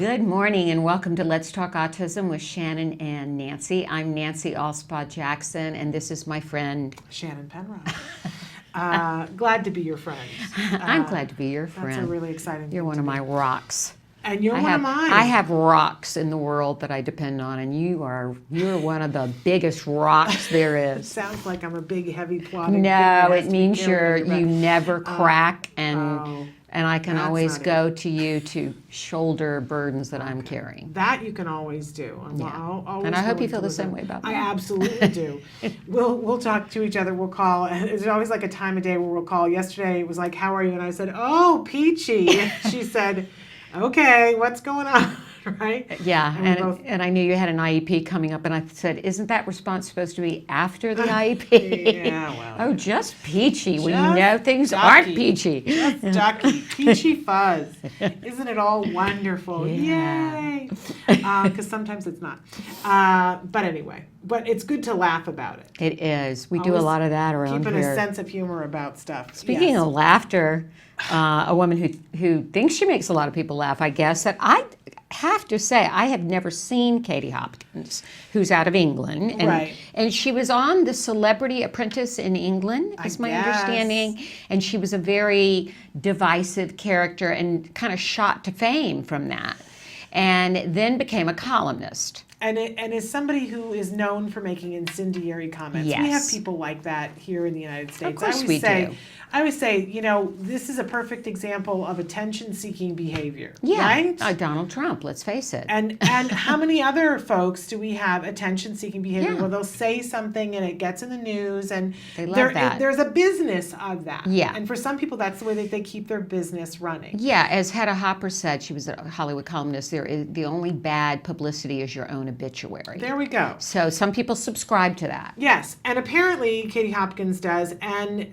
Good morning and welcome to Let's Talk Autism with Shannon and Nancy. I'm Nancy Alspaugh-Jackson and this is my friend Shannon Penrod. Glad to be your friend. I'm glad to be your friend. That's a really exciting You're thing one to of do. my rocks. And you're one of mine. I have rocks in the world that I depend on, and you're one of the biggest rocks there is. Sounds like I'm a big, heavy, plodding No, thing that has it to be means carried on your you back. never crack, and I can that's always not go to you to shoulder burdens that I'm carrying. That you can always do. And I hope you feel the same way about me. I absolutely do. We'll talk to each other. We'll call. There's always like a time of day where we'll call. Yesterday it was like, "How are you?" And I said, "Oh, peachy." And she said, "Okay, what's going on?" Right? Yeah, and I knew you had an IEP coming up, and I said, "Isn't that response supposed to be after the IEP?" Yeah, well. Oh, just peachy. Well, Just you know things ducky. aren't peachy. Just ducky, peachy fuzz. Isn't it all wonderful? Yeah. Yay! Because sometimes it's not. But anyway, but it's good to laugh about it. It is. We do a Always lot of that around Keeping here. a sense of humor about stuff. Speaking Yes. of laughter, a woman who thinks she makes a lot of people laugh, I guess, that I have to say, I have never seen Katie Hopkins, who's out of England. And, Right. And she was on The Celebrity Apprentice in England, is my understanding. And she was a very divisive character and kind of shot to fame from that. And then became a columnist. And as somebody who is known for making incendiary comments, Yes. we have people like that here in the United States. Of course we do. I always say, this is a perfect example of attention-seeking behavior, Yeah, right? Donald Trump, let's face it. And how many other folks do we have attention-seeking behavior Yeah. where they'll say something and it gets in the news and They love that. There's a business of that. Yeah. And for some people, that's the way that they keep their business running. Yeah, as Hedda Hopper said, she was a Hollywood columnist, the only bad publicity is your own obituary. There we go. So some people subscribe to that. Yes, and apparently Katie Hopkins does. And,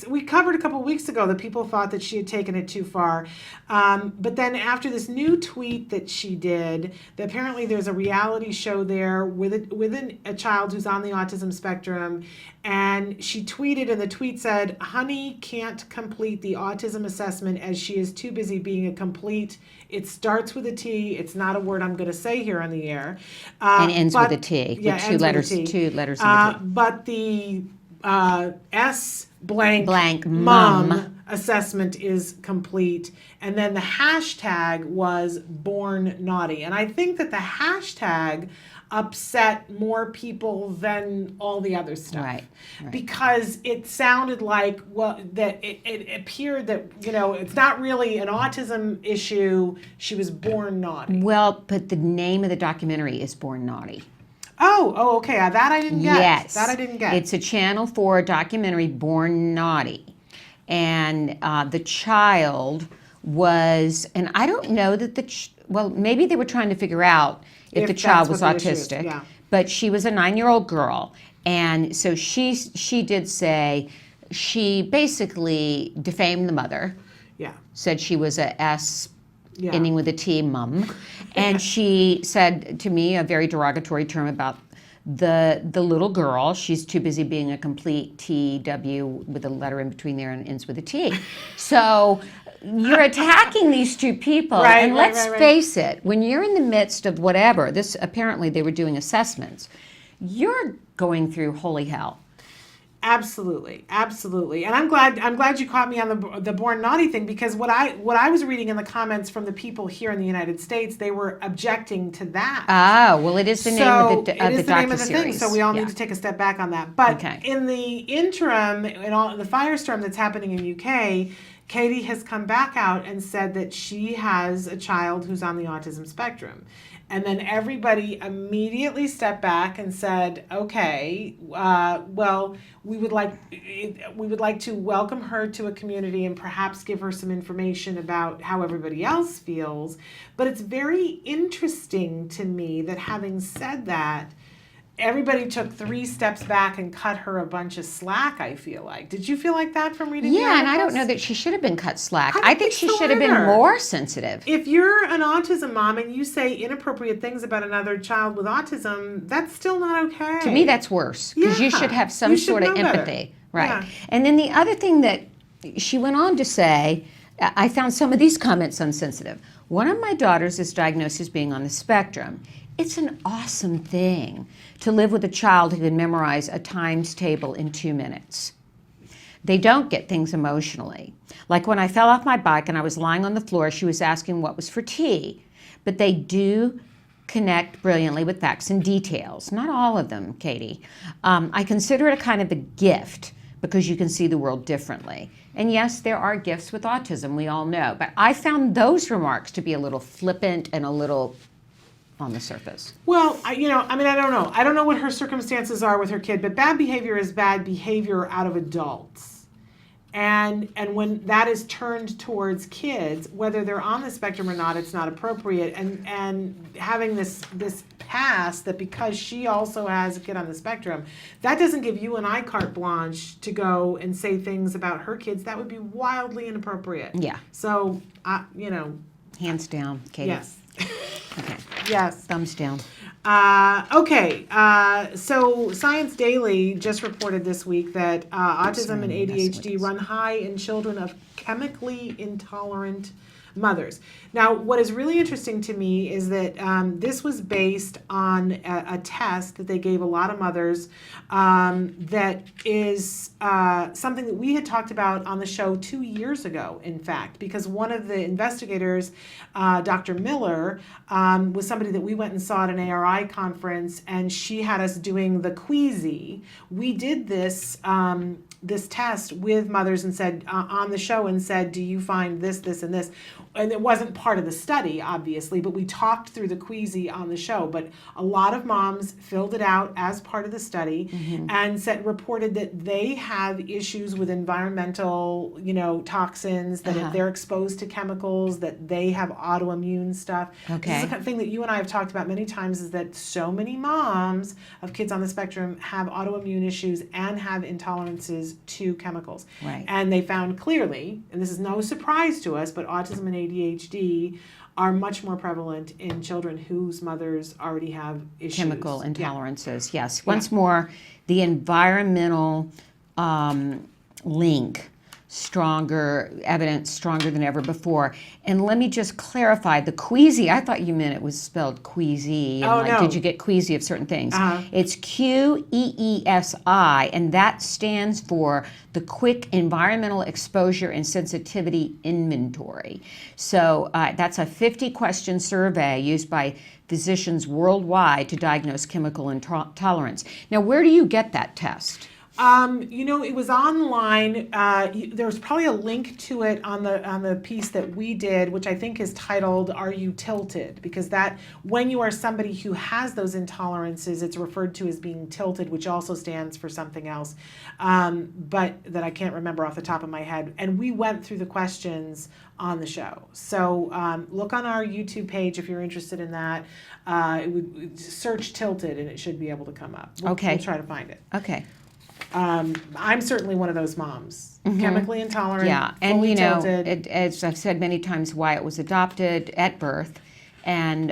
we covered a couple of weeks ago that people thought that she had taken it too far. But then after this new tweet that she did, that apparently there's a reality show there with a child who's on the autism spectrum. And she tweeted, and the tweet said, "Honey can't complete the autism assessment as she is too busy being a complete." It starts with a T. It's not a word I'm going to say here on the air. And ends with a T. Yeah, with ends with a T. two letters in the T. But the S Blank mom assessment is complete. And then the hashtag was born naughty. And I think that the hashtag upset more people than all the other stuff. Right. Because it sounded like, that it appeared that, it's not really an autism issue. She was born naughty. Well, but the name of the documentary is Born Naughty. Oh, okay. That I didn't get. Yes. That I didn't get. It's a Channel 4 documentary, Born Naughty. And the child was, and I don't know that maybe they were trying to figure out if the child was autistic. Yeah. But she was a 9-year-old girl. And so she did say, she basically defamed the mother. Yeah. Said she was a S ending with a T, mum. And she said to me a very derogatory term about the little girl. She's too busy being a complete TW with a letter in between there and ends with a T. So you're attacking these two people. And let's face it, when you're in the midst of whatever, this apparently they were doing assessments, you're going through holy hell. Absolutely, and I'm glad you caught me on the born naughty thing, because what I was reading in the comments from the people here in the United States, they were objecting to that. Oh, well, it is the name of the docuseries. So we all need to take a step back on that. But in the interim, in all the firestorm that's happening in UK, Katie has come back out and said that she has a child who's on the autism spectrum. And then everybody immediately stepped back and said, "Okay, well, we would like to welcome her to a community and perhaps give her some information about how everybody else feels." But it's very interesting to me that, having said that, everybody took 3 steps back and cut her a bunch of slack, I feel like. Did you feel like that from reading the articles? Yeah, and I don't know that she should have been cut slack. I think she should have been more sensitive. If you're an autism mom and you say inappropriate things about another child with autism, that's still not okay. To me, that's worse, because you should have some sort of empathy. Right. Yeah. And then the other thing that she went on to say, I found some of these comments unsensitive. One of my daughters is diagnosed as being on the spectrum. It's an awesome thing to live with a child who can memorize a times table in 2 minutes. They don't get things emotionally. Like when I fell off my bike and I was lying on the floor, she was asking what was for tea. But they do connect brilliantly with facts and details. Not all of them, Katie. I consider it a kind of a gift because you can see the world differently. And yes, there are gifts with autism, we all know. But I found those remarks to be a little flippant and a little on the surface. Well, I don't know. I don't know what her circumstances are with her kid, but bad behavior is bad behavior out of adults. And when that is turned towards kids, whether they're on the spectrum or not, it's not appropriate. And having this pass that because she also has a kid on the spectrum, that doesn't give you and I carte blanche to go and say things about her kids. That would be wildly inappropriate. Yeah. So, Hands down, Katie. Yes. Okay. Yes. Thumbs down. So Science Daily just reported this week that autism and ADHD run high in children of chemically intolerant mothers. Now, what is really interesting to me is that this was based on a test that they gave a lot of mothers that is something that we had talked about on the show 2 years ago, in fact, because one of the investigators, Dr. Miller, was somebody that we went and saw at an ARI conference, and she had us doing the Queasy. We did this test with mothers and said on the show and said, do you find this, this, and this? And it wasn't part of the study, obviously, but we talked through the Queasy on the show. But a lot of moms filled it out as part of the study and reported that they have issues with environmental, toxins, that if they're exposed to chemicals, that they have autoimmune stuff. Okay. This is the kind of thing that you and I have talked about many times, is that so many moms of kids on the spectrum have autoimmune issues and have intolerances to chemicals. Right. And they found clearly, and this is no surprise to us, but autism and ADHD are much more prevalent in children whose mothers already have issues. Chemical intolerances, yes. Once more, the environmental link, evidence stronger than ever before. And let me just clarify, the Queasy, I thought you meant it was spelled queasy. And no. Did you get queasy of certain things? It's QEESI, and that stands for the Quick Environmental Exposure and Sensitivity Inventory. So that's a 50-question survey used by physicians worldwide to diagnose chemical intolerance. Now, where do you get that test? It was online. There's probably a link to it on the piece that we did, which I think is titled "Are You Tilted?" Because that, when you are somebody who has those intolerances, it's referred to as being tilted, which also stands for something else, but that I can't remember off the top of my head. And we went through the questions on the show. So look on our YouTube page if you're interested in that. Search "tilted" and it should be able to come up. We'll try to find it. Okay. I'm certainly one of those moms, chemically intolerant, and fully tilted. as I've said many times, Wyatt was adopted at birth, and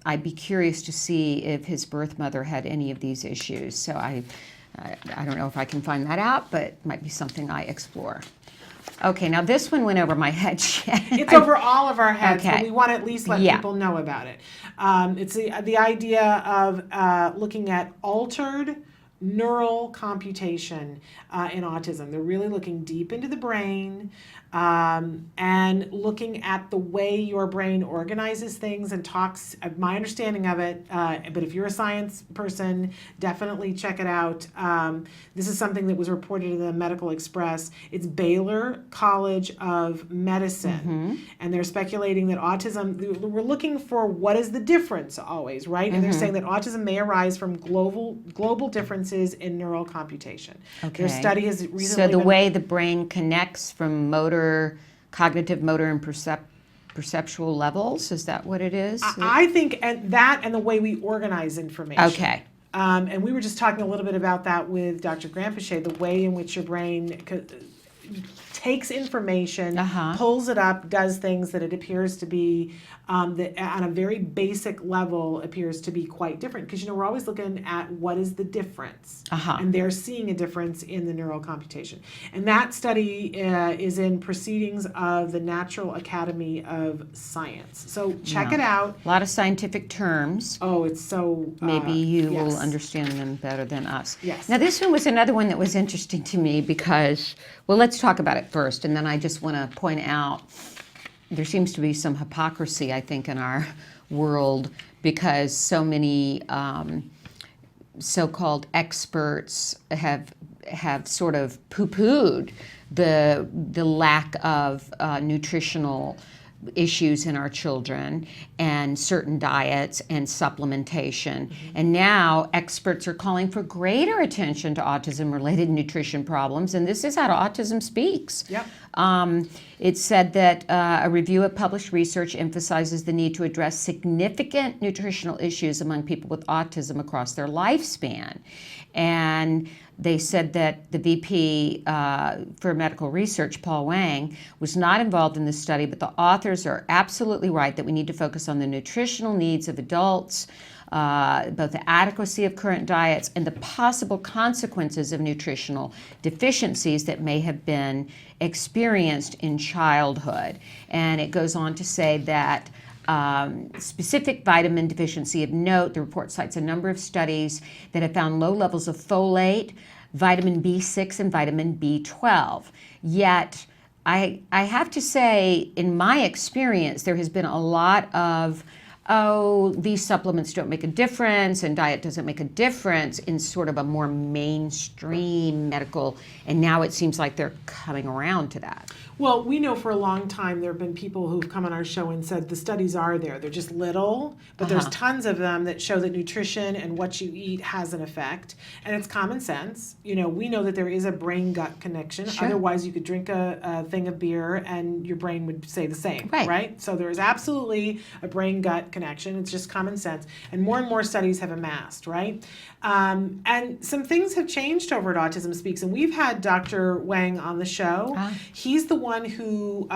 I'd be curious to see if his birth mother had any of these issues. So I don't know if I can find that out, but it might be something I explore. Okay, now this one went over my head. It's over all of our heads, Okay. but we want to at least let people know about it. It's the idea of looking at altered neural computation in autism. They're really looking deep into the brain and looking at the way your brain organizes things and talks. My understanding of it, but if you're a science person, definitely check it out. This is something that was reported in the Medical Express. It's Baylor College of Medicine, and they're speculating that autism, we're looking for what is the difference always, right? And they're saying that autism may arise from global differences in neural computation. Okay. Their study has recently So the way the brain connects from cognitive, motor, and perceptual levels, is that what it is? I think that and the way we organize information. Okay. And we were just talking a little bit about that with Dr. Granpichet, the way in which your brain takes information, pulls it up, does things that it appears to be, that on a very basic level appears to be quite different. Because, we're always looking at what is the difference. And they're seeing a difference in the neural computation. And that study is in Proceedings of the Natural Academy of Science. So check it out. A lot of scientific terms. Oh, it's so... Maybe you will understand them better than us. Yes. Now, this one was another one that was interesting to me because, well, let's talk about it first, and then I just want to point out there seems to be some hypocrisy, I think, in our world because so many so-called experts have sort of poo-pooed the lack of nutritional issues in our children and certain diets and supplementation. And now experts are calling for greater attention to autism-related nutrition problems, and this is out of Autism Speaks. Yep. It said that a review of published research emphasizes the need to address significant nutritional issues among people with autism across their lifespan. And they said that the VP for medical research, Paul Wang, was not involved in this study, but the authors are absolutely right that we need to focus on the nutritional needs of adults, both the adequacy of current diets and the possible consequences of nutritional deficiencies that may have been experienced in childhood. And it goes on to say that specific vitamin deficiency of note, the report cites a number of studies that have found low levels of folate, vitamin B6, and vitamin B12. Yet, I have to say, in my experience, there has been a lot of, oh, these supplements don't make a difference and diet doesn't make a difference in sort of a more mainstream medical, and now it seems like they're coming around to that. Well, we know for a long time there have been people who've come on our show and said the studies are there. They're just little, but there's tons of them that show that nutrition and what you eat has an effect. And it's common sense. We know that there is a brain-gut connection. Sure. Otherwise, you could drink a thing of beer and your brain would say the same, right? So there is absolutely a brain-gut connection. It's just common sense. And more studies have amassed, right? And some things have changed over at Autism Speaks. And we've had Dr. Wang on the show. He's the one who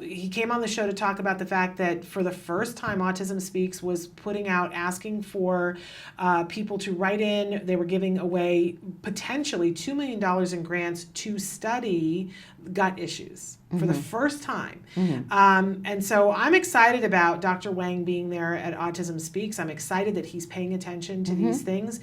he came on the show to talk about the fact that for the first time Autism Speaks was putting out asking for people to write in. They were giving away potentially $2 million in grants to study gut issues for the first time. And so I'm excited about Dr. Wang being there at Autism Speaks. I'm excited that he's paying attention to these things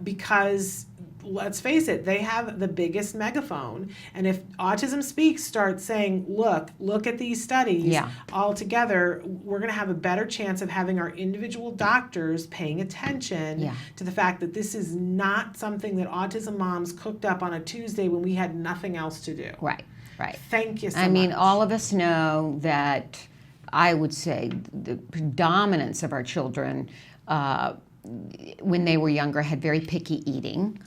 because let's face it, they have the biggest megaphone. And if Autism Speaks starts saying, look at these studies all together, we're going to have a better chance of having our individual doctors paying attention to the fact that this is not something that autism moms cooked up on a Tuesday when we had nothing else to do. Right. Thank you so much. I mean, all of us know that I would say the predominance of our children when they were younger had very picky eating.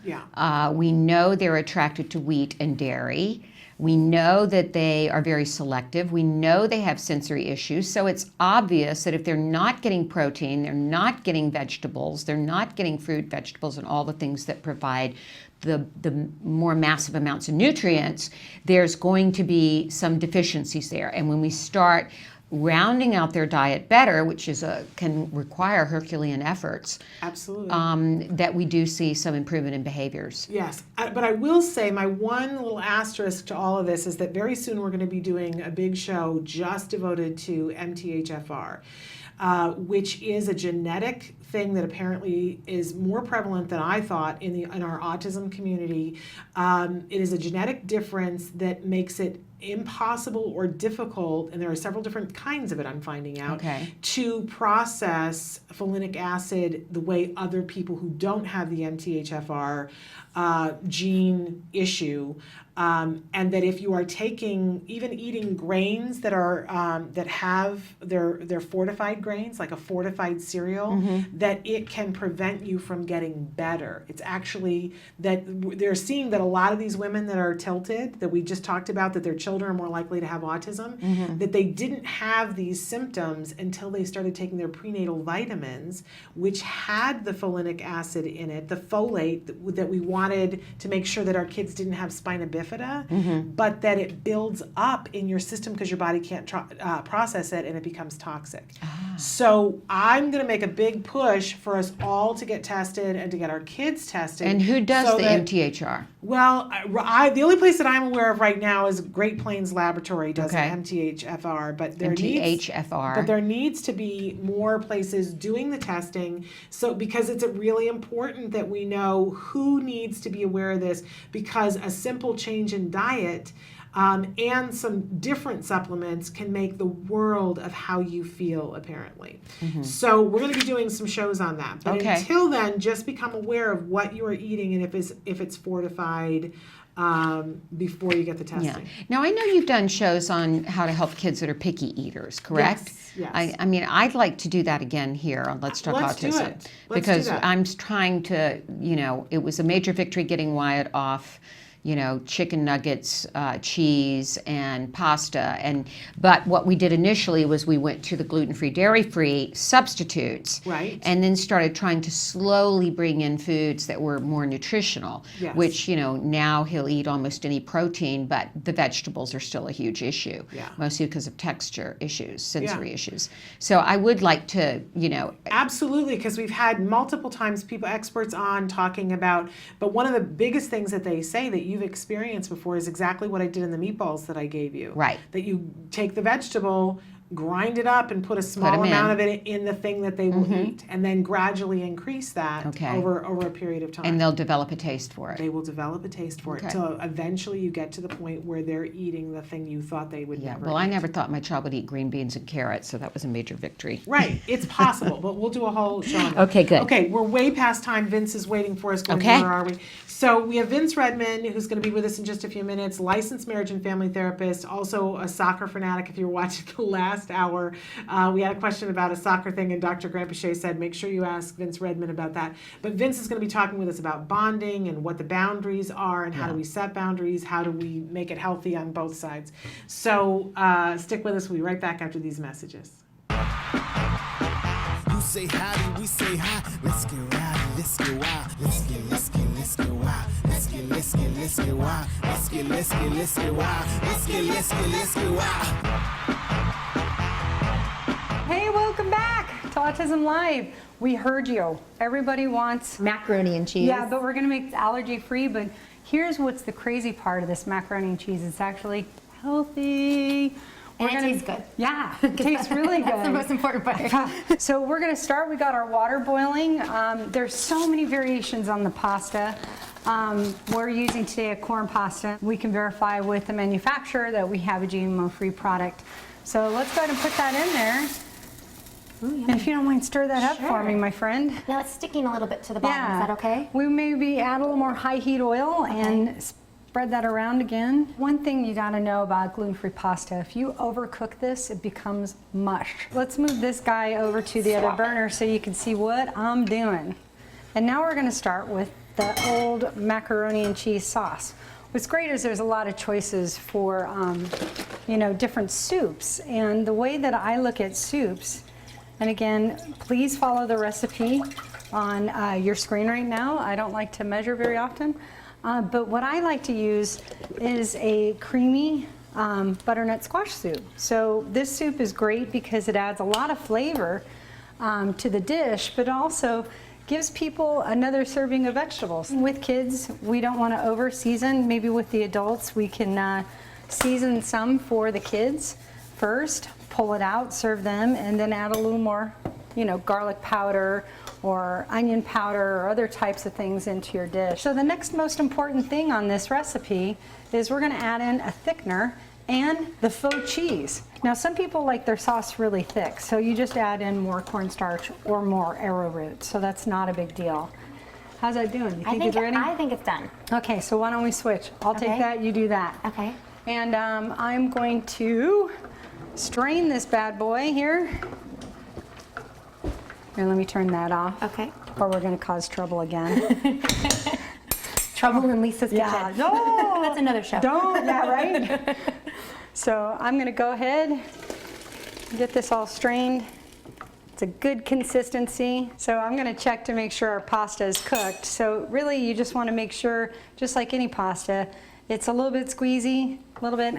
We know they're attracted to wheat and dairy. We know that they are very selective. We know they have sensory issues. So it's obvious that if they're not getting protein, they're not getting vegetables, they're not getting fruit, vegetables, and all the things that provide the more massive amounts of nutrients, there's going to be some deficiencies there. And when we start rounding out their diet better, which is can require Herculean efforts. Absolutely. That we do see some improvement in behaviors. Yes, but I will say my one little asterisk to all of this is that very soon we're going to be doing a big show just devoted to MTHFR, which is a genetic thing that apparently is more prevalent than I thought in our autism community. It is a genetic difference that makes it impossible or difficult, and there are several different kinds of it I'm finding out, to process folinic acid the way other people who don't have the MTHFR gene issue, and that if you are even eating grains that are that have their fortified grains, like a fortified cereal, that it can prevent you from getting better. It's actually that they're seeing that a lot of these women that are tilted, that we just talked about, that their children are more likely to have autism, that they didn't have these symptoms until they started taking their prenatal vitamins, which had the folinic acid in it, the folate that we want wanted to make sure that our kids didn't have spina bifida, but that it builds up in your system because your body can't process it and it becomes toxic. So I'm going to make a big push for us all to get tested and to get our kids tested. And who does the MTHR? Well, the only place that I'm aware of right now is Great Plains Laboratory does an MTHFR, but there needs to be more places doing the testing. So because it's really important that we know who needs to be aware of this, because a simple change in diet and some different supplements can make the world of how you feel, apparently. So we're going to be doing some shows on that. But until then, just become aware of what you are eating and if it's fortified before you get the testing. Yeah. Now, I know you've done shows on how to help kids that are picky eaters, correct? Yes. I mean, I'd like to do that again here on Let's Talk Autism. Because I'm trying to, it was a major victory getting Wyatt off chicken nuggets, cheese, and pasta. But what we did initially was we went to the gluten-free, dairy-free substitutes. Right. And then started trying to slowly bring in foods that were more nutritional, which, now he'll eat almost any protein, but the vegetables are still a huge issue, mostly because of texture issues, sensory issues. So I would like to, Absolutely, because we've had multiple times experts on talking about, but one of the biggest things that they say that you've experienced before is exactly what I did in the meatballs that I gave you. Right. That you take the vegetable, grind it up, and put a small amount of it in the thing that they will eat, and then gradually increase that over a period of time. And they'll develop a taste for it. They will develop a taste for it until eventually you get to the point where they're eating the thing you thought they would never eat. I never thought my child would eat green beans and carrots, so that was a major victory. Right. It's possible, but we'll do a whole show on that. Okay, good. Okay, we're way past time. Vince is waiting for us. Where are we? So we have Vince Redmond, who's going to be with us in just a few minutes, licensed marriage and family therapist, also a soccer fanatic. If you're watching the last hour, we had a question about a soccer thing, and Dr. Grandpichet said, make sure you ask Vince Redmond about that. But Vince is going to be talking with us about bonding and what the boundaries are and how do we set boundaries, how do we make it healthy on both sides. So stick with us. We'll be right back after these messages. You say howdy, we say hi. Let's get rowdy, let's get wild. Let's get wild. Let's get wild. Let's get wild. Let's get wild. Hey, welcome back to Autism Live. We heard you. Everybody wants macaroni and cheese. Yeah, but we're gonna make it allergy free. But here's what's the crazy part of this macaroni and cheese. It's actually healthy. And it tastes good. Yeah, it tastes really good. That's the most important part. So we're gonna start, we got our water boiling. There's so many variations on the pasta. We're using today a corn pasta. We can verify with the manufacturer that we have a GMO-free product. So let's go ahead and put that in there. Ooh, and if you don't mind, stir that up for me, my friend. Now it's sticking a little bit to the bottom. Is that okay? We maybe add a little more high heat oil and spread that around again. One thing you gotta know about gluten-free pasta, if you overcook this, it becomes mush. Let's move this guy over to the other burner so you can see what I'm doing. And now we're gonna start with the old macaroni and cheese sauce. What's great is there's a lot of choices for different soups. And the way that I look at soups, and again, please follow the recipe on your screen right now. I don't like to measure very often. But what I like to use is a creamy butternut squash soup. So this soup is great because it adds a lot of flavor to the dish, but also gives people another serving of vegetables. With kids, we don't want to over season. Maybe with the adults, we can season some for the kids first, pull it out, serve them, and then add a little more, garlic powder or onion powder or other types of things into your dish. So the next most important thing on this recipe is we're gonna add in a thickener and the faux cheese. Now some people like their sauce really thick, so you just add in more cornstarch or more arrowroot, so that's not a big deal. How's that doing? You think it's ready? I think it's done. Okay, so why don't we switch? I'll take that, you do that. Okay. And I'm going to strain this bad boy here. Here, let me turn that off. Okay. Or we're going to cause trouble again. Trouble in Lisa's kitchen. Yeah, no! That's another show. Don't, yeah, right? So I'm going to go ahead and get this all strained. It's a good consistency. So I'm going to check to make sure our pasta is cooked. So really you just want to make sure, just like any pasta, it's a little bit squeezy, a little bit.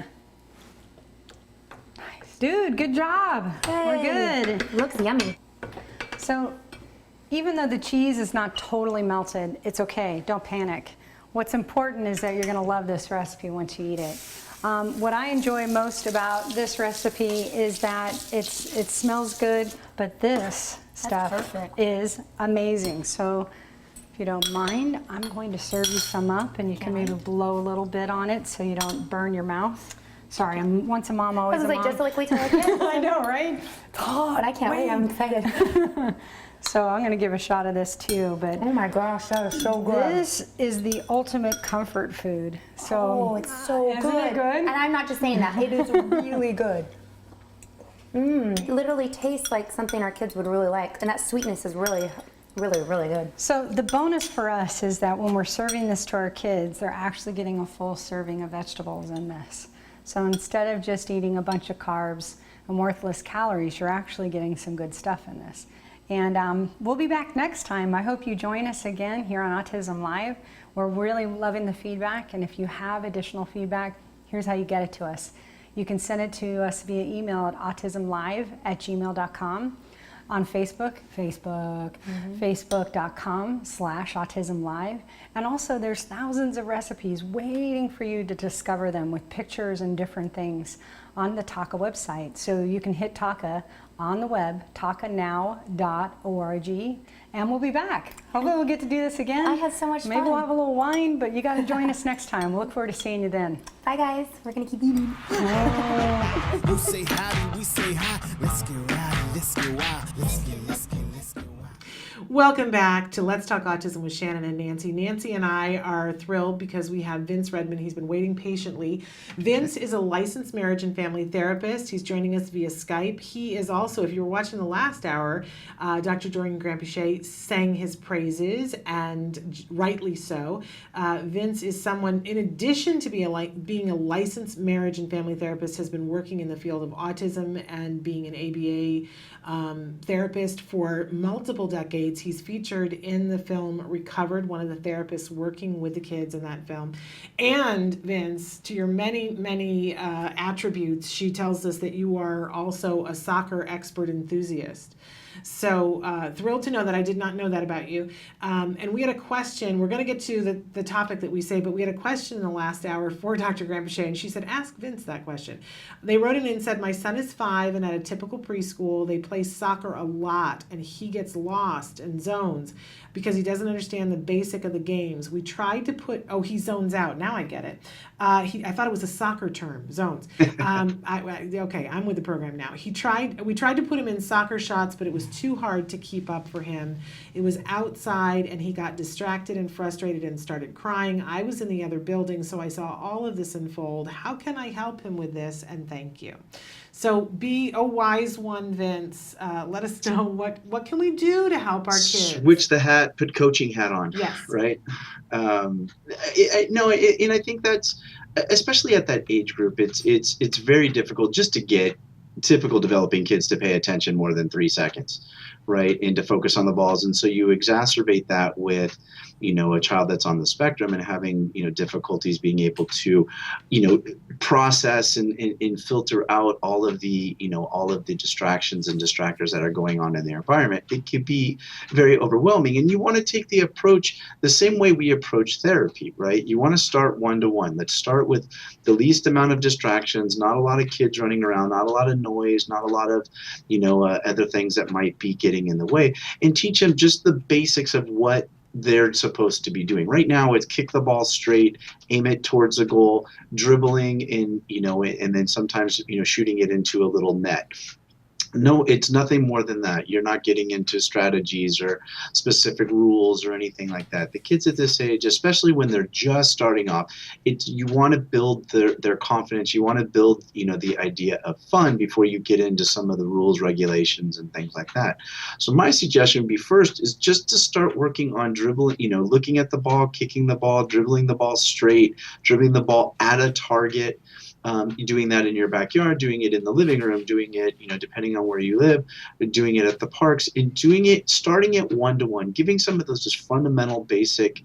Nice. Dude, good job. We're good. Looks yummy. So even though the cheese is not totally melted, it's okay. Don't panic. What's important is that you're going to love this recipe once you eat it. What I enjoy most about this recipe is that it smells good, but this stuff perfect. is amazing. So if you don't mind, I'm going to serve you some up, and you can maybe blow a little bit on it so you don't burn your mouth. Sorry, I'm once a mom, always a mom. Just like we tell our kids. I know, right? God, I can't wait. I'm excited. So I'm going to give a shot of this too, but Oh my gosh, that is so good. this is the ultimate comfort food. So Oh, it's so isn't good. it good? And I'm not just saying that. It is really good. It literally tastes like something our kids would really like. And that sweetness is really, really, really good. So the bonus for us is that when we're serving this to our kids, they're actually getting a full serving of vegetables in this. So instead of just eating a bunch of carbs and worthless calories, you're actually getting some good stuff in this. And we'll be back next time. I hope you join us again here on Autism Live. We're really loving the feedback, and if you have additional feedback, here's how you get it to us. You can send it to us via email at autismlive@gmail.com. On Facebook, facebook.com/autismlive. And also there's thousands of recipes waiting for you to discover them with pictures and different things on the Taka website. So you can hit Taka on the web, takanow.org, and we'll be back. Hopefully we'll get to do this again. I had so much Maybe fun. we'll have a little wine, but you got to join us next time. We'll look forward to seeing you then. Bye guys. We're going to keep eating. You say howdy, we say hi. Let's get rowdy, let's get wild. Let's get wild. Welcome back to Let's Talk Autism with Shannon and Nancy. Nancy and I are thrilled because we have Vince Redmond. He's been waiting patiently. Vince is a licensed marriage and family therapist. He's joining us via Skype. He is also, if you were watching the last hour, Dr. Dorian Granpichet sang his praises, and rightly so. Vince is someone, in addition to being a licensed marriage and family therapist, has been working in the field of autism and being an ABA therapist for multiple decades. He's featured in the film Recovered, one of the therapists working with the kids in that film. And Vince, to your many attributes, she tells us that you are also a soccer expert enthusiast. So thrilled to know that. I did not know that about you. And we had a question. We're going to get to the topic that we say, but we had a question in the last hour for Dr. Granpichet, and she said, ask Vince that question. They wrote in and said, my son is 5, and at a typical preschool, they play soccer a lot, and he gets lost in zones because he doesn't understand the basic of the games. We tried to he zones out. Now I get it. I thought it was a soccer term, zones. Okay, I'm with the program now. We tried to put him in soccer shots, but it was too hard to keep up for him. It was outside, and he got distracted and frustrated and started crying. I was in the other building, so I saw all of this unfold. How can I help him with this? And thank you. So be a wise one, Vince. Let us know what can we do to help our kids. Switch the hat, put coaching hat on. Yes. Right. And I think that's, especially at that age group, it's very difficult just to get typical developing kids to pay attention more than 3 seconds, right, and to focus on the balls. And so you exacerbate that with, a child that's on the spectrum and having, difficulties being able to, process and filter out all of the distractions and distractors that are going on in their environment. It could be very overwhelming. And you want to take the approach the same way we approach therapy, right? You want to start one-to-one. Let's start with the least amount of distractions, not a lot of kids running around, not a lot of noise, not a lot of, other things that might be getting in the way, and teach them just the basics of what they're supposed to be doing. Right now, it's kick the ball straight, aim it towards a goal, dribbling, and and then sometimes shooting it into a little net. No, it's nothing more than that. You're not getting into strategies or specific rules or anything like that. The kids at this age, especially when they're just starting off, you want to build their confidence. You want to build, the idea of fun before you get into some of the rules, regulations, and things like that. So my suggestion would be first is just to start working on dribbling, looking at the ball, kicking the ball, dribbling the ball straight, dribbling the ball at a target. doing that in your backyard, doing it in the living room, doing it, depending on where you live, doing it at the parks, and doing it, starting at 1-to-1, giving some of those just fundamental basic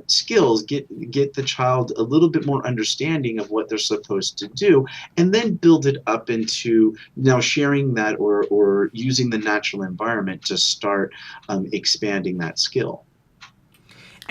skills, get the child a little bit more understanding of what they're supposed to do, and then build it up into now sharing that or using the natural environment to start expanding that skill.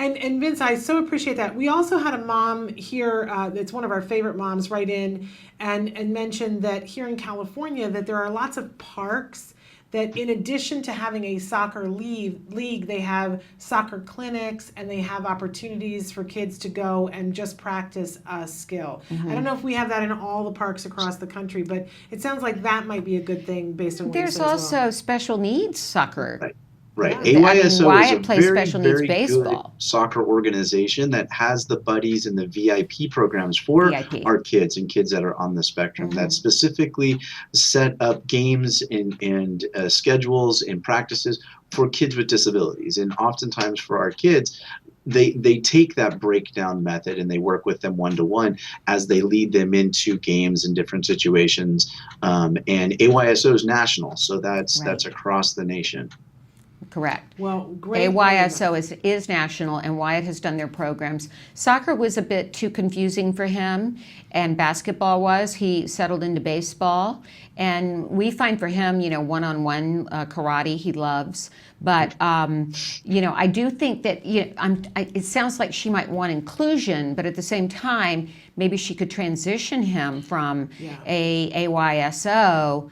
And Vince, I so appreciate that. We also had a mom here, that's one of our favorite moms, write in and mention that here in California that there are lots of parks that in addition to having a soccer league, they have soccer clinics and they have opportunities for kids to go and just practice a skill. I don't know if we have that in all the parks across the country, but it sounds like that might be a good thing based on what you said There's as well. also special needs soccer. Right. Yeah. AYSO Wyatt is a plays very, special needs very baseball. good soccer organization that has the buddies and the VIP programs for our kids and kids that are on the spectrum that specifically set up games and schedules and practices for kids with disabilities. And oftentimes for our kids, they take that breakdown method and they work with them 1-to-1 as they lead them into games and different situations. And AYSO is national, so that's across the nation. Correct. Well, great. AYSO is national, and Wyatt has done their programs. Soccer was a bit too confusing for him, and basketball was. He settled into baseball, and we find for him, one-on-one karate he loves. But I do think that it sounds like she might want inclusion, but at the same time, maybe she could transition him from a AYSO,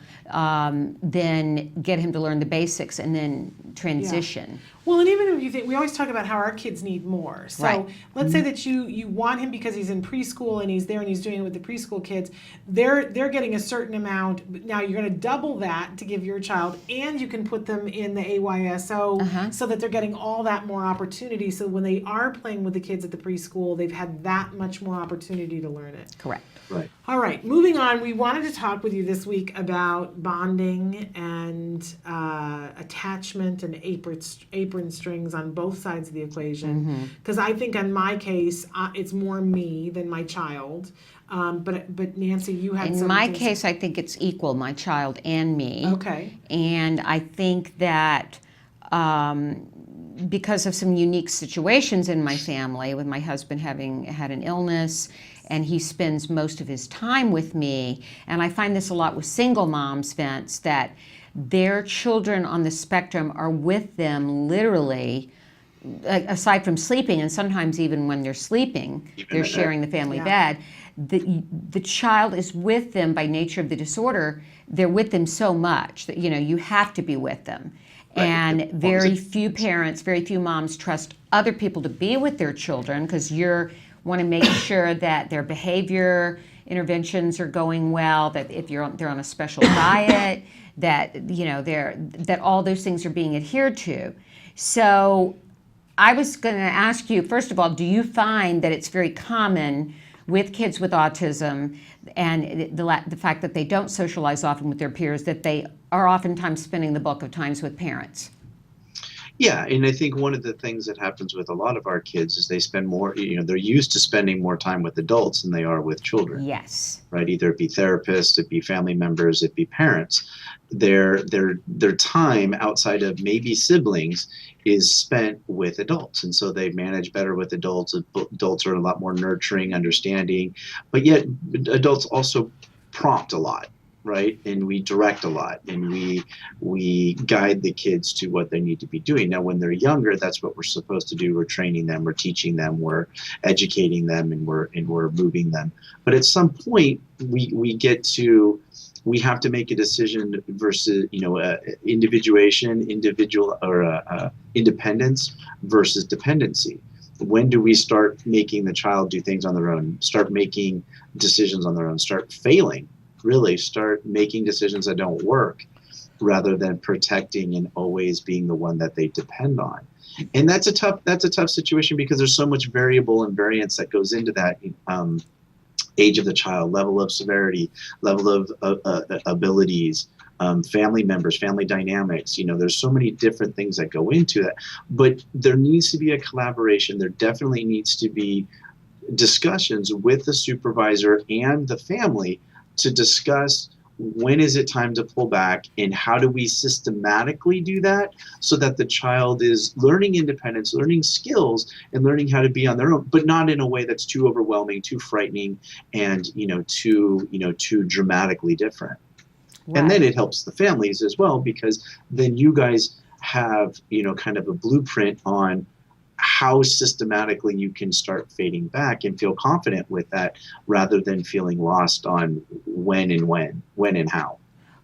then get him to learn the basics, and then transition. Yeah. Well, and even if you think, we always talk about how our kids need more. So let's say that you want him because he's in preschool and he's there and he's doing it with the preschool kids. They're getting a certain amount. Now you're going to double that to give your child, and you can put them in the AYSO so that they're getting all that more opportunity. So when they are playing with the kids at the preschool, they've had that much more opportunity to learn it. Correct. Right. All right, moving on. We wanted to talk with you this week about bonding and attachment and apron strings on both sides of the equation. Because I think in my case, it's more me than my child. But Nancy, you had in my case, I think it's equal, my child and me. Okay. And I think that because of some unique situations in my family, with my husband having had an illness, and he spends most of his time with me, and I find this a lot with single moms, Vince, that their children on the spectrum are with them literally, aside from sleeping, and sometimes even when they're sleeping, they're sharing the family bed. The child is with them by nature of the disorder. They're with them so much that, you have to be with them. And very few parents, very few moms trust other people to be with their children because want to make sure that their behavior interventions are going well, that if they're on a special diet, that that all those things are being adhered to. So I was going to ask you, first of all, do you find that it's very common with kids with autism and the fact that they don't socialize often with their peers, that they are oftentimes spending the bulk of times with parents? Yeah, and I think one of the things that happens with a lot of our kids is they spend more, they're used to spending more time with adults than they are with children. Yes. Right? Either it be therapists, it be family members, it be parents. Their time outside of maybe siblings is spent with adults. And so they manage better with adults. Adults are a lot more nurturing, understanding, but yet adults also prompt a lot. Right, and we direct a lot, and we guide the kids to what they need to be doing. Now, when they're younger, that's what we're supposed to do. We're training them, we're teaching them, we're educating them, and we're moving them. But at some point, we have to make a decision versus independence versus dependency. When do we start making the child do things on their own? Start making decisions on their own. Start failing. Really start making decisions that don't work rather than protecting and always being the one that they depend on. And that's a tough situation because there's so much variable and variance that goes into that age of the child, level of severity, level of abilities, family members, family dynamics. There's so many different things that go into that. But there needs to be a collaboration. There definitely needs to be discussions with the supervisor and the family to discuss when is it time to pull back and how do we systematically do that so that the child is learning independence, learning skills, and learning how to be on their own, but not in a way that's too overwhelming, too frightening, and too dramatically different. Right. And then it helps the families as well, because then you guys have kind of a blueprint on how systematically you can start fading back and feel confident with that, rather than feeling lost on when and how.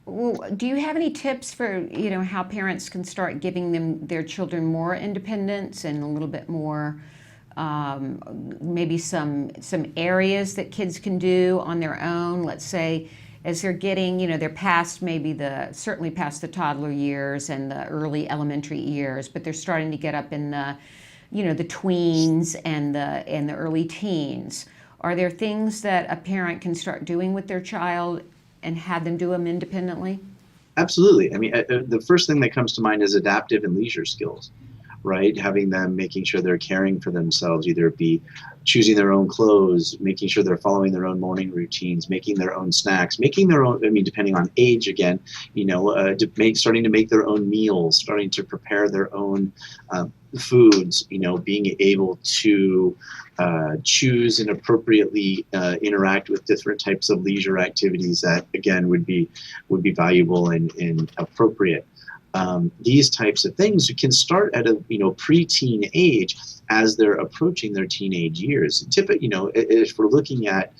Well, do you have any tips for how parents can start giving their children more independence and a little bit more, maybe some areas that kids can do on their own? Let's say as they're getting, they're past certainly past the toddler years and the early elementary years, but they're starting to get up in the the tweens and the early teens. Are there things that a parent can start doing with their child and have them do them independently? Absolutely. I mean, the first thing that comes to mind is adaptive and leisure skills, right? Having them making sure they're caring for themselves, either it be choosing their own clothes, making sure they're following their own morning routines, making their own snacks, making their own, depending on age again, starting to make their own meals, starting to prepare their own foods, being able to choose and appropriately interact with different types of leisure activities that again would be valuable and appropriate. These types of things can start at a preteen age as they're approaching their teenage years. Typically, if we're looking at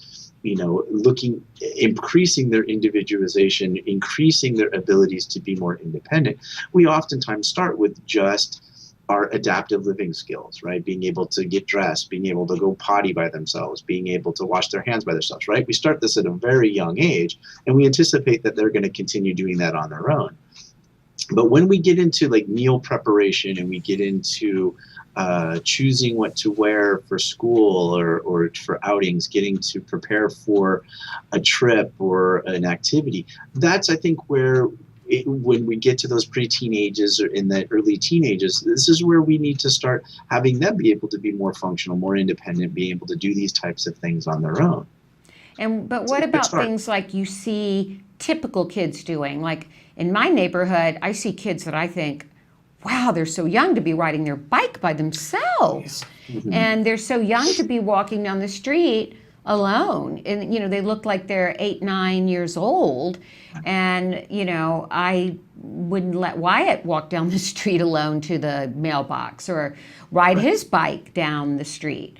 increasing their individualization, increasing their abilities to be more independent, we oftentimes start with just our adaptive living skills, right? Being able to get dressed, being able to go potty by themselves, being able to wash their hands by themselves, right? We start this at a very young age, and we anticipate that they're going to continue doing that on their own. But when we get into like meal preparation and we get into choosing what to wear for school or for outings, getting to prepare for a trip or an activity, that's, I think, where when we get to those pre-teen ages or in the early teenagers, this is where we need to start having them be able to be more functional, more independent, being able to do these types of things on their own. But what about things like you see typical kids doing? Like in my neighborhood, I see kids that I think, wow, they're so young to be riding their bike by themselves. Mm-hmm. And they're so young to be walking down the street alone. And, they look like they're 8, 9 years old. And, I wouldn't let Wyatt walk down the street alone to the mailbox or ride his bike down the street.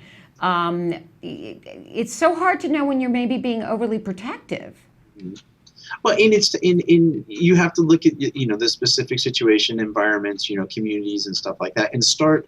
It's so hard to know when you're maybe being overly protective. Mm-hmm. Well, and it's you have to look at the specific situation, environments, communities and stuff like that, and start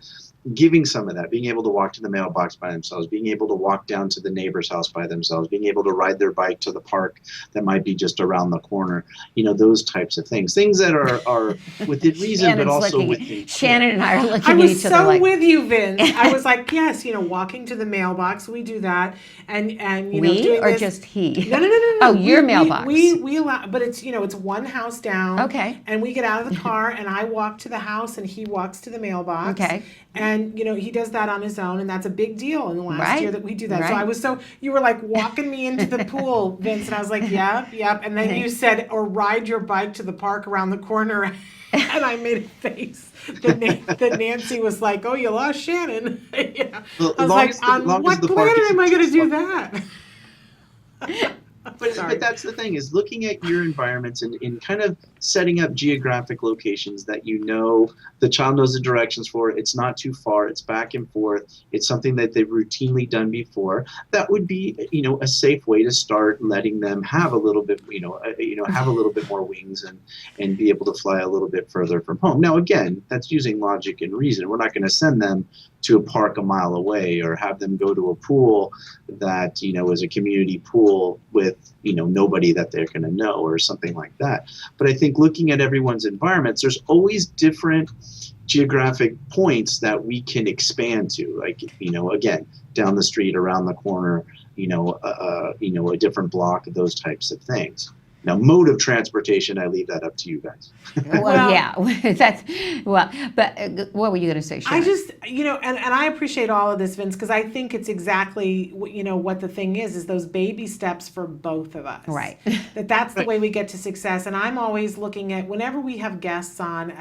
giving some of that, being able to walk to the mailbox by themselves, being able to walk down to the neighbor's house by themselves, being able to ride their bike to the park that might be just around the corner, those types of things that are within reason, but also within. Shannon and I are looking at each other. I was so with you, Vince. I was like, yes, walking to the mailbox, we do that, and we doing or this. Just he. No. Oh, your mailbox. We allow, but it's it's one house down. Okay. And we get out of the car, and I walk to the house, and he walks to the mailbox. Okay. And he does that on his own, and that's a big deal in the last year that we do that. Right. So you were like walking me into the pool, Vince, and I was like, yep. And then you said, or ride your bike to the park around the corner, and I made a face that Nancy was like, oh, you lost Shannon. Yeah. Well, I was like, on what planet am I going to do that? But that's the thing, is looking at your environments and kind of setting up geographic locations that the child knows the directions for. It's not too far. It's back and forth. It's something that they've routinely done before. That would be, a safe way to start letting them have a little bit, have a little bit more wings and be able to fly a little bit further from home. Now, again, that's using logic and reason. We're not going to send them to a park a mile away or have them go to a pool that, is a community pool with, nobody that they're going to know or something like that. But I think looking at everyone's environments, there's always different geographic points that we can expand to, like, again, down the street, around the corner, a different block, those types of things. Now, mode of transportation, I leave that up to you guys. Well, yeah, that's but what were you going to say, Shannon? I just, and I appreciate all of this, Vince, because I think it's exactly, what the thing is those baby steps for both of us. Right. That's the way we get to success. And I'm always looking at, whenever we have guests on,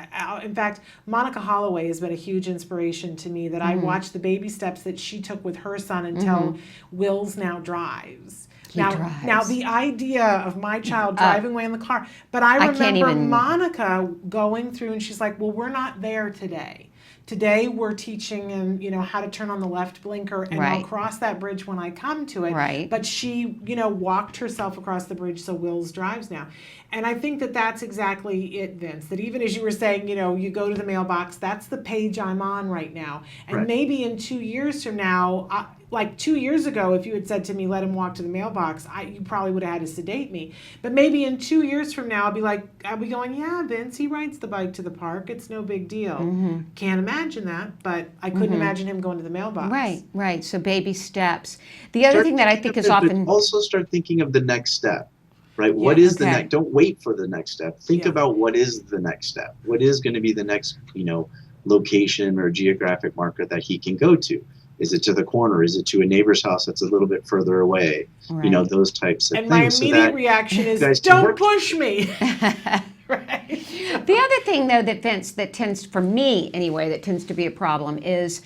in fact, Monica Holloway has been a huge inspiration to me, that I watch the baby steps that she took with her son until Will's now drives. Now, the idea of my child driving away in the car, but I remember Monica going through, and she's like, well, we're not there today. Today we're teaching him, how to turn on the left blinker, and I'll cross that bridge when I come to it. Right. But she, walked herself across the bridge, so Will's drives now. And I think that that's exactly it, Vince, that even as you were saying, you go to the mailbox, that's the page I'm on right now. And maybe in 2 years from now, like 2 years ago, if you had said to me, let him walk to the mailbox, you probably would have had to sedate me. But maybe in 2 years from now, I'll be going, yeah, Vince, he rides the bike to the park. It's no big deal. Can't imagine that, but I couldn't imagine him going to the mailbox. Right. So baby steps. The other thing that I think is often... Also start thinking of the next step, right? What is the next? Don't wait for the next step. Think about what is the next step. What is going to be the next, location or geographic marker that he can go to? Is it to the corner? Is it to a neighbor's house that's a little bit further away? Right. Those types of things. And my immediate reaction is, don't push me. Right. The other thing, though, that tends, for me anyway, that tends to be a problem is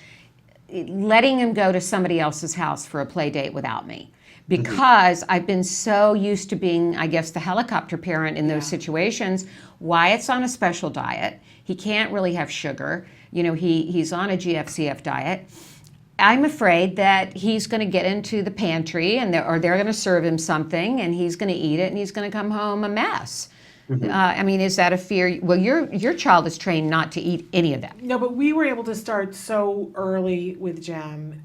letting him go to somebody else's house for a play date without me. Because I've been so used to being, I guess, the helicopter parent in those situations. Wyatt's on a special diet. He can't really have sugar. He's on a GFCF diet. I'm afraid that he's going to get into the pantry, or they're going to serve him something, and he's going to eat it, and he's going to come home a mess. Is that a fear? Well, your child is trained not to eat any of that. No, but we were able to start so early with Jem.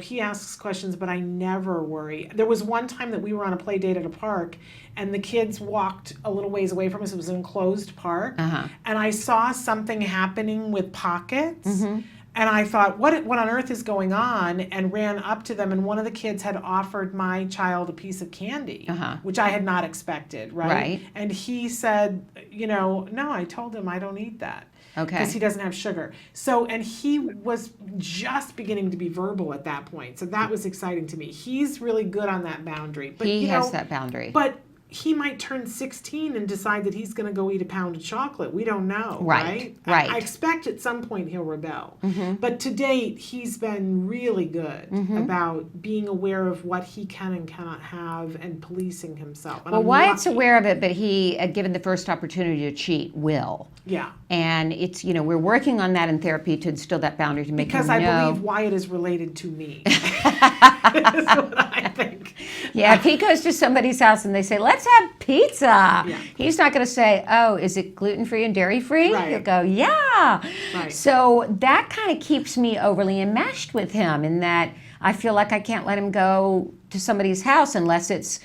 He asks questions, but I never worry. There was one time that we were on a play date at a park, and the kids walked a little ways away from us. It was an enclosed park, and I saw something happening with pockets. And I thought, what on earth is going on? And ran up to them, and one of the kids had offered my child a piece of candy, which I had not expected, right? And he said, no, I told him I don't eat that. Okay. Because he doesn't have sugar. So, and he was just beginning to be verbal at that point. So that was exciting to me. He's really good on that boundary. But, he has that boundary. But he might turn 16 and decide that he's going to go eat a pound of chocolate. We don't know, right? I expect at some point he'll rebel. But to date, he's been really good about being aware of what he can and cannot have and policing himself. And Wyatt's aware of it, but he, given the first opportunity to cheat, will. Yeah. And it's, we're working on that in therapy to instill that boundary to make him know. Because I believe Wyatt is related to me. That's what I think. Yeah, if he goes to somebody's house and they say, let's have pizza, he's not going to say, oh, is it gluten-free and dairy-free? Right. He'll go, yeah. Right. So that kind of keeps me overly enmeshed with him in that I feel like I can't let him go to somebody's house unless it's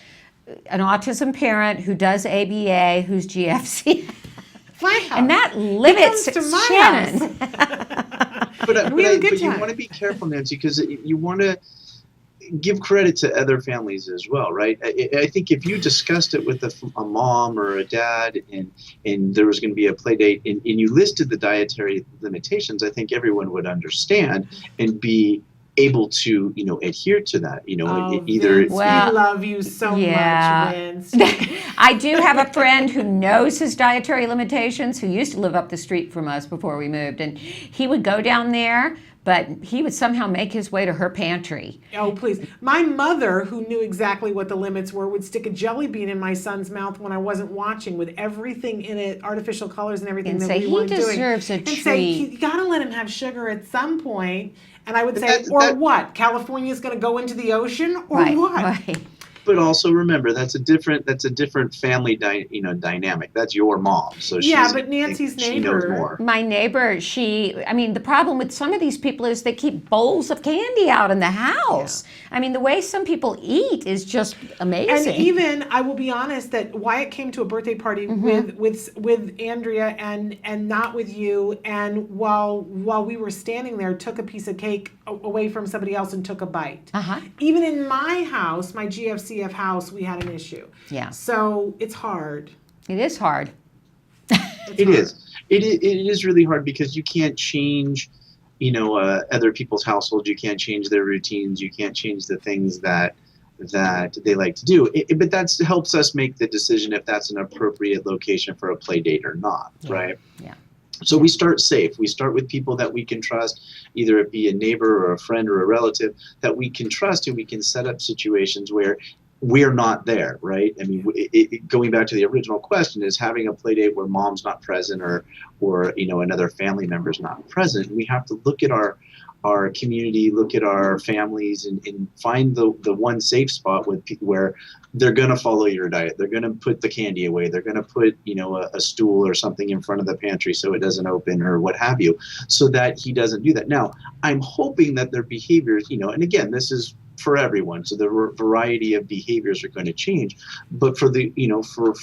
an autism parent who does ABA, who's GFC. And that limits Shannon. But you want to be careful, Nancy, because you want to give credit to other families as well, right? I think if you discussed it with a mom or a dad and there was going to be a play date and you listed the dietary limitations, I think everyone would understand and be able to, adhere to that, either. Vince, we love you so much, Vince. I do have a friend who knows his dietary limitations, who used to live up the street from us before we moved, and he would go down there, but he would somehow make his way to her pantry. Oh, please. My mother, who knew exactly what the limits were, would stick a jelly bean in my son's mouth when I wasn't watching with everything in it, artificial colors and everything that we weren't doing. And say, he deserves a treat. And say, you got to let him have sugar at some point. And I would say, what? California's going to go into the ocean? Or what? Right. But also remember, that's a different family dynamic. That's your mom, so but Nancy's neighbor, she knows more. My neighbor, the problem with some of these people is they keep bowls of candy out in the house. Yeah. The way some people eat is just amazing. And even, I will be honest, that Wyatt came to a birthday party with Andrea and not with you, and while we were standing there, took a piece of cake away from somebody else and took a bite. Even in my house, my GFC CF house, we had an issue. Yeah. So it's hard. It is hard. It is really hard because you can't change, other people's households. You can't change their routines. You can't change the things that they like to do. But that helps us make the decision if that's an appropriate location for a play date or not, right? Yeah. So we start safe. We start with people that we can trust, either it be a neighbor or a friend or a relative that we can trust, and we can set up situations where we're not there, right? I mean, going back to the original question, is having a play date where mom's not present or another family member's not present. We have to look at our community, look at our families, and find the one safe spot where they're going to follow your diet. They're going to put the candy away. They're going to put, a stool or something in front of the pantry so it doesn't open or what have you, so that he doesn't do that. Now, I'm hoping that their behaviors, and again, this is for everyone, so the variety of behaviors are going to change, but for the,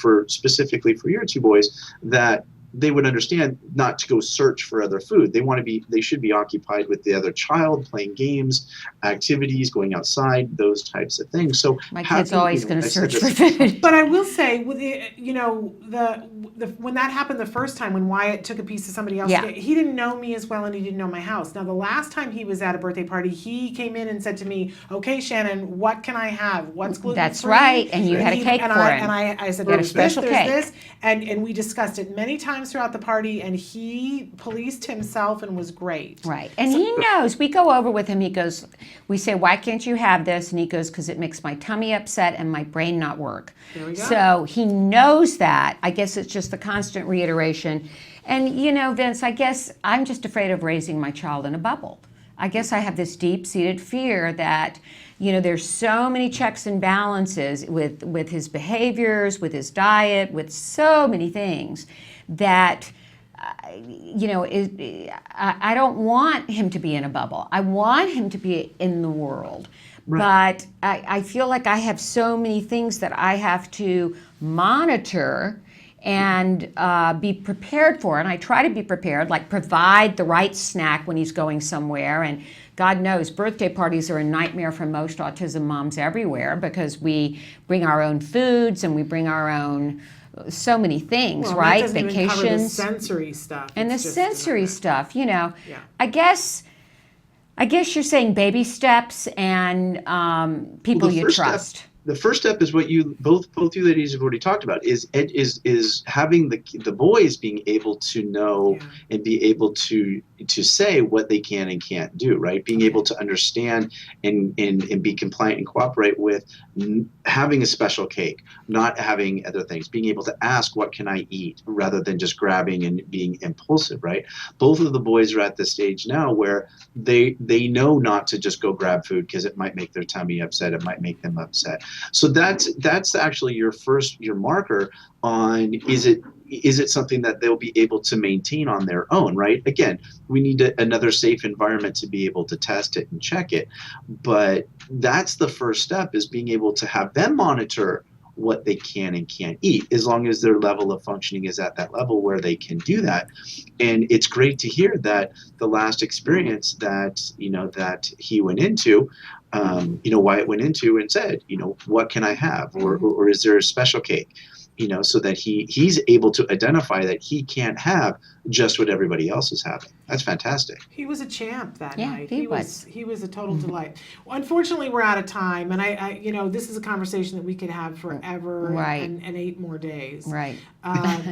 for specifically for your two boys, that they would understand not to go search for other food. They should be occupied with the other child, playing games, activities, going outside, those types of things. So my kid's always going to search for food. But I will say, with when that happened the first time, when Wyatt took a piece of somebody else, he didn't know me as well, and he didn't know my house. Now, the last time he was at a birthday party, he came in and said to me, "Okay, Shannon, what can I have? What's gluten-free?" That's right, and you had a cake for him. And I said, "There's there's special this, cake." there's this, and we discussed it many times throughout the party, and he policed himself and was great. Right. And he knows. We go over with him. He goes, we say, "Why can't you have this?" And he goes, "Because it makes my tummy upset and my brain not work." There we go. So he knows that. I guess it's just the constant reiteration. And, Vince, I guess I'm just afraid of raising my child in a bubble. I guess I have this deep-seated fear that, there's so many checks and balances with his behaviors, with his diet, with so many things that, I don't want him to be in a bubble. I want him to be in the world. Right. But I feel like I have so many things that I have to monitor and be prepared for. And I try to be prepared, like provide the right snack when he's going somewhere. And God knows, birthday parties are a nightmare for most autism moms everywhere, because we bring our own foods and we bring our own so many things, right? That doesn't even cover the sensory stuff. And the sensory stuff, Yeah. I guess you're saying baby steps and people you trust. The first step is what you both you ladies have already talked about, is having the boys being able to know and be able to say what they can and can't do, right? Being able to understand and be compliant and cooperate with having a special cake, not having other things, being able to ask, what can I eat, rather than just grabbing and being impulsive, right? Both of the boys are at the stage now where they know not to just go grab food because it might make their tummy upset, it might make them upset. So that's actually your marker on, is it something that they'll be able to maintain on their own, right? Again, we need another safe environment to be able to test it and check it. But that's the first step, is being able to have them monitor what they can and can't eat, as long as their level of functioning is at that level where they can do that. And it's great to hear that the last experience that he went into, Wyatt went into and said, what can I have, or is there a special cake, so that he's able to identify that he can't have just what everybody else is having. That's fantastic. He was a champ that night. He was a total delight. Well, unfortunately, we're out of time, and I this is a conversation that we could have forever, right, and 8 more days, right?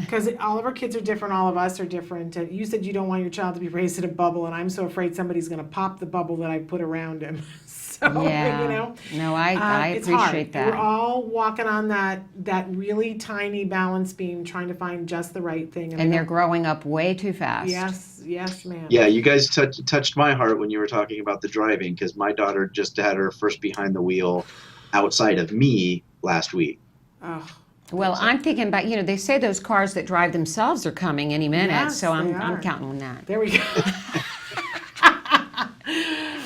Because all of our kids are different, all of us are different. You said you don't want your child to be raised in a bubble, and I'm so afraid somebody's going to pop the bubble that I put around him. So, No, I appreciate that. We're all walking on that really tiny balance beam, trying to find just the right thing. And they're growing up way too fast. Yes, ma'am. Yeah, you guys touched my heart when you were talking about the driving, because my daughter just had her first behind the wheel outside of me last week. Oh. Well, I'm thinking about, they say those cars that drive themselves are coming any minute, yes, so I'm counting on that. There we go.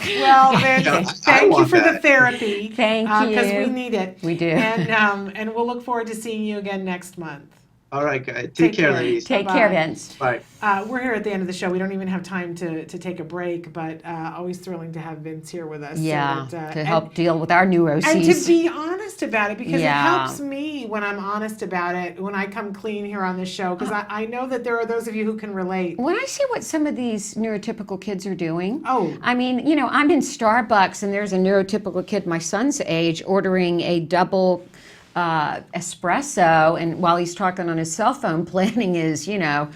Well, Vince, thank you for the therapy. Thank you. Because we need it. We do. And we'll look forward to seeing you again next month. All right, guys. Take care, ladies. Take Bye-bye. care, Vince. Bye. We're here at the end of the show. We don't even have time to take a break, but always thrilling to have Vince here with us. Yeah, so that, to help deal with our neuroses. and to be honest about it, because it Yeah. helps me when I'm honest about it, when I come clean here on this show, because I know that there are those of you who can relate. When I see what some of these neurotypical kids are doing, Oh. I mean, you know, I'm in Starbucks and there's a neurotypical kid my son's age ordering a double espresso, and while he's talking on his cell phone, planning his, you know,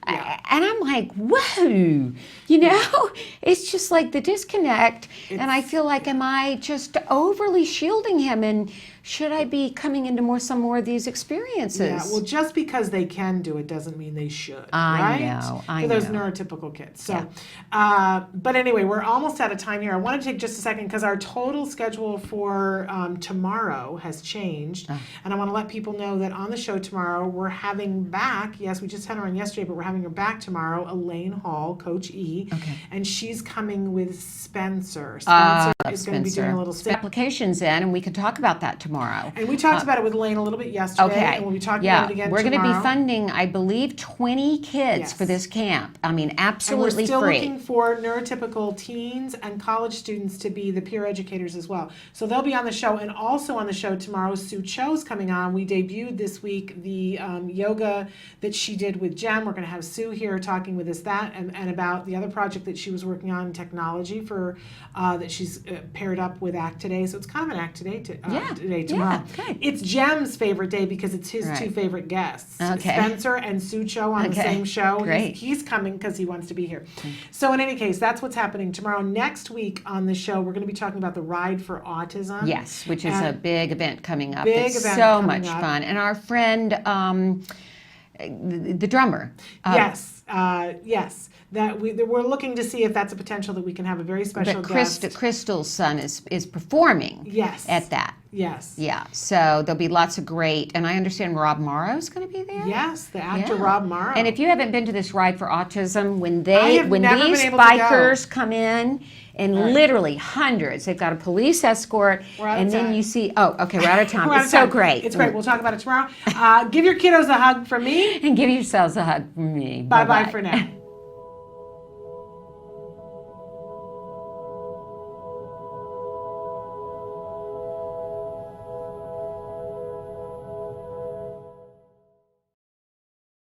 and I'm like, whoa, you know, it's just like the disconnect, and I feel like, am I just overly shielding him, and should I be coming into some more of these experiences? Yeah, well, just because they can do it doesn't mean they should. I right? know, I For those know. neurotypical kids. So, but anyway, we're almost out of time here. I want to take just a second because our total schedule for tomorrow has changed, and I want to let people know that on the show tomorrow we're having back. Yes, we just had her on yesterday, but we're having her back tomorrow. Elaine Hall, Coach E, and she's coming with Spencer. Spencer is going to be doing a little applications in, and we can talk about that tomorrow. And we talked about it with Elaine a little bit yesterday, and we'll be talking about it again we're tomorrow. going to be funding, I believe, 20 kids for this camp. I mean, absolutely and we're still free. looking for neurotypical teens and college students to be the peer educators as well. So they'll be on the show, and also on the show tomorrow, Sue Cho's coming on. We debuted this week the yoga that she did with Jem. We're going to have Sue here talking with us and about the other project that she was working on in technology for that she's paired up with Act Today. So it's kind of an Act Today today tomorrow. good. It's Jem's favorite day because it's his two favorite guests, Okay. Spencer and Sue Cho on the same show. Great. He's coming because he wants to be here. So in any case, that's what's happening tomorrow. Next week on the show, we're going to be talking about the Ride for Autism. Yes, which is a big event coming up. Big It's event so coming much up. fun. And our friend, the drummer. Yes. That we're looking to see if that's a potential that we can have a very special guest. Crystal's son is performing Yes. at that. Yes. Yeah, so there'll be lots of great, and I understand Rob Morrow's going to be there. Yes, the actor Yeah. Rob Morrow. And if you haven't been to this Ride for Autism, when have never these been able to go. bikers come in, and literally hundreds, they've got a police escort, We're out of and then time. you see, we're out of time. We're out of It's so time. great. It's great. We'll talk about it tomorrow. Give your kiddos a hug from me. And give yourselves a hug from me. Bye-bye for now.